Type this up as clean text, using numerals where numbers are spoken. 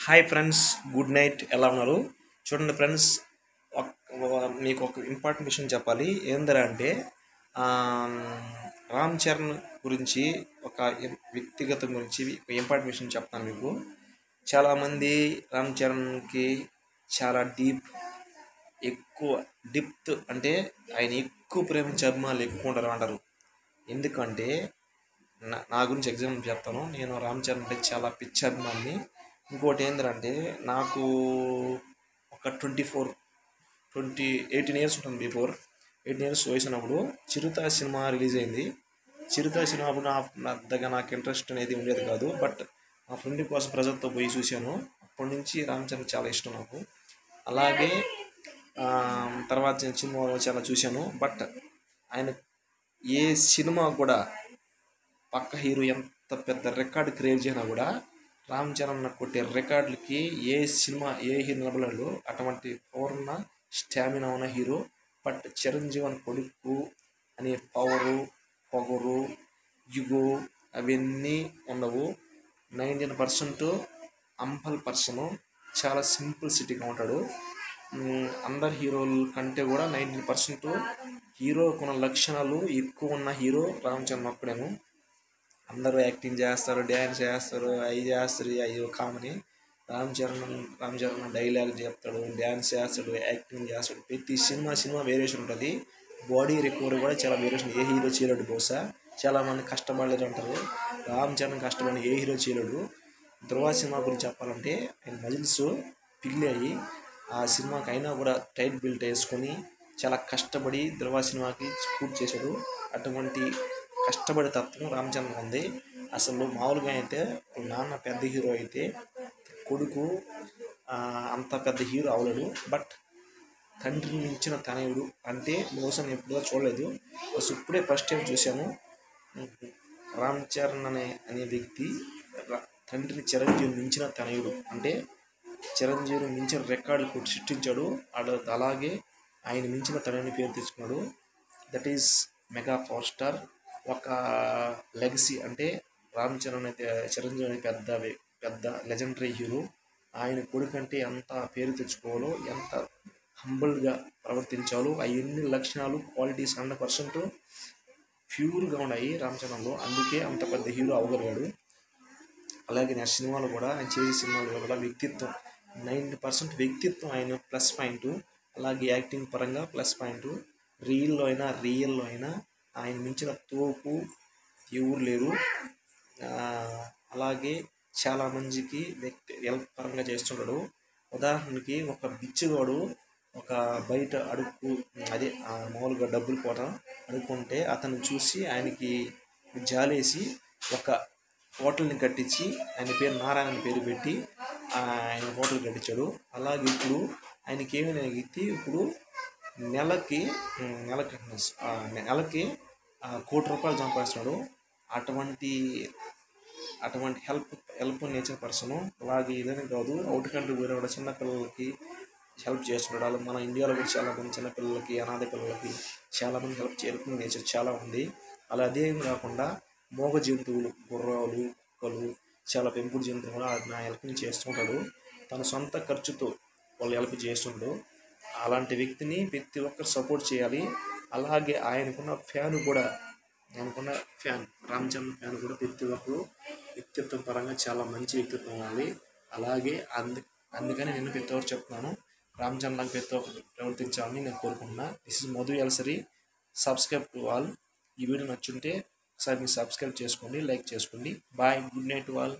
Hi friends, good night. ఎలా ఉన్నారు? చూడండి ఫ్రెండ్స్, మీకు ఒక ఇంపార్టెంట్ విషయం చెప్పాలి. ఏందిరా అంటే రామ్ చరణ్ గురించి ఒక వ్యక్తిగతం గురించి ఒక ఇంపార్టెంట్ విషయం చెప్తాను మీకు. చాలామంది రామ్ చరణ్కి చాలా ఎక్కువ డెప్త్ అంటే ఆయన ఎక్కువ ప్రేమించే అభిమానులు ఎక్కువ ఉంటారు అంటారు. ఎందుకంటే నా గురించి ఎగ్జాంపుల్ చెప్తాను. నేను రామ్ చరణ్ అంటే చాలా పిచ్చి అభిమాని. ఇంకోటి ఏంటంటే నాకు ఒక 18 ఇయర్స్ ఉంటుంది. 18 ఇయర్స్ వయసు ఉన్నప్పుడు చిరుత సినిమా రిలీజ్ అయింది. చిరుత సినిమా అప్పుడు నాకు ఇంట్రెస్ట్ అనేది ఉండేది కాదు. బట్ మా ఫ్రెండ్ కోసం ప్రజలతో పోయి చూశాను. అప్పటి నుంచి రామ్ చరణ్ చాలా ఇష్టం నాకు. అలాగే తర్వాత సినిమా చాలా చూశాను. బట్ ఆయన ఏ సినిమా కూడా పక్క హీరో ఎంత పెద్ద రికార్డు క్రియేట్ చేసినా కూడా రామ్ చరణ్ కొట్టే రికార్డులకి ఏ హీరో నిలబడలేడు. అటువంటి పూర్ణ స్టామినా ఉన్న హీరో. బట్ చిరంజీవి అని కొడుకు అనే పవరు, పొగరు, ఇగో అవన్నీ ఉండవు. 19% అంబల్ పర్సన్, చాలా సింపుల్ సిటీగా ఉంటాడు. అందరు హీరోల కంటే కూడా 19% హీరోకున్న లక్షణాలు ఎక్కువ ఉన్న హీరో రామ్ చరణ్ ఒక్కడేను. అందరూ యాక్టింగ్ చేస్తారు, డ్యాన్స్ చేస్తారు, అవి చేస్తారు, అయ్యో కామని. రామ్ చరణ్ డైలాగ్ చెప్తాడు, డ్యాన్స్ చేస్తాడు, యాక్టింగ్ చేస్తాడు. ప్రతి సినిమా వేరియేషన్ ఉంటుంది. బాడీ రికవరీ కూడా చాలా వేరియేషన్. ఏ హీరో చేయలేడు. బహుశా చాలామంది కష్టపడలేరు అంటారు. రామ్ చరణ్ కష్టపడి ఏ హీరో చేయలేడు. ధృవ సినిమా గురించి చెప్పాలంటే ఆయన మజిల్స్ పిల్లి అయ్యి ఆ సినిమాకి అయినా కూడా టైట్ బిల్ట్ వేసుకొని చాలా కష్టపడి ధృవ సినిమాకి పూర్తి చేశాడు. అటువంటి కష్టపడే తత్వం రామ్ చరణ్ ఉంది. అసలు మామూలుగా అయితే నాన్న పెద్ద హీరో అయితే కొడుకు అంత పెద్ద హీరో అవ్వలేడు. బట్ తండ్రిని మించిన తనయుడు అంటే బహుశా నేను ఎప్పుడో చూడలేదు. అసలు ఇప్పుడే ఫస్ట్ టైం చూశాను. రామ్ చరణ్ అనే వ్యక్తి తండ్రిని చిరంజీవిని మించిన తనయుడు. అంటే చిరంజీవిని మించిన రికార్డులు సృష్టించాడు. అలాగే ఆయన మించిన తనయుని పేరు తెచ్చుకున్నాడు. That is mega power star. ఒక లెగసీ అంటే రామ్ చరణ్ అయితే చిరంజీవి అనే పెద్ద లెజెండరీ హీరో. ఆయన కొడుకంటే ఎంత పేరు తెచ్చుకోవాలో, ఎంత హంబుల్గా ప్రవర్తించాలో, ఎన్ని లక్షణాలు, క్వాలిటీస్ 100% ప్యూర్గా ఉన్నాయి రామ్ చరణ్లో. అందుకే అంత పెద్ద హీరో అవ్వగలిగాడు. అలాగే నెక్స్ట్ సినిమాలో కూడా ఆయన చేసే సినిమాలో కూడా వ్యక్తిత్వం 90% వ్యక్తిత్వం ఆయన ప్లస్ పాయింట్. అలాగే యాక్టింగ్ పరంగా ప్లస్ పాయింట్. రియల్లో అయినా ఆయన మించిన తోపు ఎవరు లేరు. అలాగే చాలా మందికి హెల్ప్ పరంగా చేస్తున్నాడు. ఉదాహరణకి ఒక బిచ్చగాడు ఒక బయట మామూలుగా డబ్బులు పోవటం అడుక్కుంటే అతను చూసి ఆయనకి జాలేసి ఒక హోటల్ని కట్టించి ఆయన పేరు నారాయణ పేరు పెట్టి ఆయన హోటల్ కట్టించాడు. అలాగే ఇప్పుడు ఆయనకి ఏమైనా ఎత్తి ఇప్పుడు నెలకి 1,00,00,000 సంపాదిస్తున్నాడు. అటువంటి హెల్ప్ నేచర్ పర్సన్. అలాగే ఇదని కాదు, అవుట్ కంట్రీ పోయిన కూడా చిన్నపిల్లలకి హెల్ప్ చేస్తున్నాడు. అలా మన ఇండియాలో కూడా చాలామంది చిన్నపిల్లలకి, అనాథ పిల్లలకి చాలామంది హెల్ప్ నేచర్ చాలా ఉంది. అలా అదేం కాకుండా మోగ జంతువులు, గుర్రాలు, కుక్కలు, చాలా పెంపుడు జంతువులు కూడా నా హెల్ప్ని చేస్తుంటాడు. తన సొంత ఖర్చుతో వాళ్ళు హెల్ప్ చేస్తుంటాడు. అలాంటి వ్యక్తిని ప్రతి ఒక్కరు సపోర్ట్ చేయాలి. అలాగే ఆయనకున్న రామ్ చరణ్ ఫ్యాన్ కూడా ప్రతి ఒక్కరు వ్యక్తిత్వం పరంగా చాలా మంచి వ్యక్తిత్వం ఉంది. అలాగే అందుకని నేను ప్రతి ఒక్కరు చెప్తున్నాను, రామ్ చరణ్ లాగా ప్రతి ఒక్కరు ప్రవర్తించాలని నేను కోరుకుంటున్నా. This is Madhu Elsari. Subscribe to all. ఈ వీడియో నచ్చుంటే ఒకసారి మీరు సబ్స్క్రైబ్ చేసుకోండి, లైక్ చేసుకోండి. Bye, good night to all.